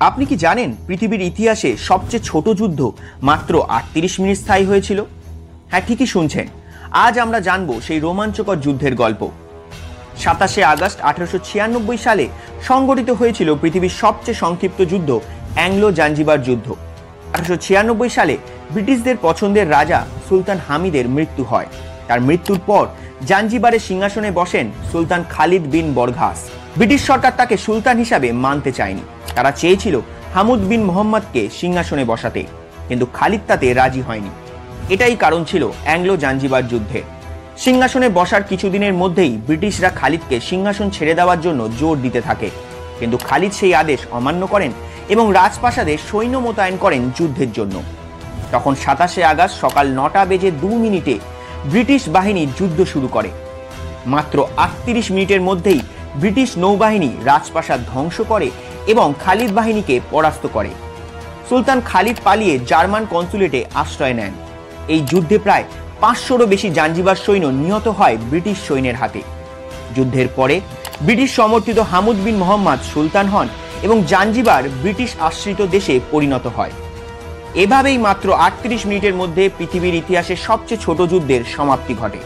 আপনি কি জানেন পৃথিবীর ইতিহাসে সবচেয়ে ছোট যুদ্ধ মাত্র 38 মিনিট স্থায়ী হয়েছিল? হ্যাঁ, ঠিকই শুনছেন। আজ আমরা জানব সেই রোমাঞ্চকর যুদ্ধের গল্প। 27 আগস্ট 1896 সালে সংগঠিত হয়েছিল পৃথিবীর সবচেয়ে সংক্ষিপ্ত যুদ্ধ, অ্যাংলো জাঞ্জিবার যুদ্ধ। 1896 সালে ব্রিটিশদের পছন্দের রাজা সুলতান হামিদের মৃত্যু হয়। তার মৃত্যুর পর জাঞ্জিবারের সিংহাসনে বসেন সুলতান খালিদ বিন বরঘাস। ব্রিটিশ সরকার তাকে সুলতান হিসাবে মানতে চায়নি। তারা চেয়েছিল হামুদ বিন মোহাম্মদকে সিংহাসনে বসাতে, কিন্তু খালিদ তাতে রাজি হয়নি। এটাই কারণ ছিল অ্যাংলো জাঞ্জিবার যুদ্ধে। সিংহাসনে বসার কিছুদিনের মধ্যেই ব্রিটিশরা খালিদকে সিংহাসন ছেড়ে দেওয়ার জন্য জোর দিতে থাকে, কিন্তু খালিদ সেই আদেশ অমান্য করেন এবং রাজপ্রাসাদে সৈন্য মোতায়েন করেন যুদ্ধের জন্য। তখন 27 আগস্ট সকাল 9:02 ব্রিটিশ বাহিনী যুদ্ধ শুরু করে। মাত্র 38 মিনিটের মধ্যেই ব্রিটিশ নৌবাহিনী রাজপ্রাসাদ ধ্বংস করে এবং খালিদ বাহিনীকে পরাস্ত করে। সুলতান খালিদ পালিয়ে জার্মান কনসুলেটে আশ্রয় নেন। এই যুদ্ধে প্রায় 500রও বেশি জাঞ্জিবার সৈন্য নিহত হয় ব্রিটিশ সৈন্যের হাতে। যুদ্ধের পরে ব্রিটিশ সমর্থিত হামুদ বিন মোহাম্মদ সুলতান হন এবং জাঞ্জিবার ব্রিটিশ আশ্রিত দেশে পরিণত হয়। এভাবেই মাত্র 38 মিনিটের মধ্যে পৃথিবীর ইতিহাসে সবচেয়ে ছোট যুদ্ধের সমাপ্তি ঘটে।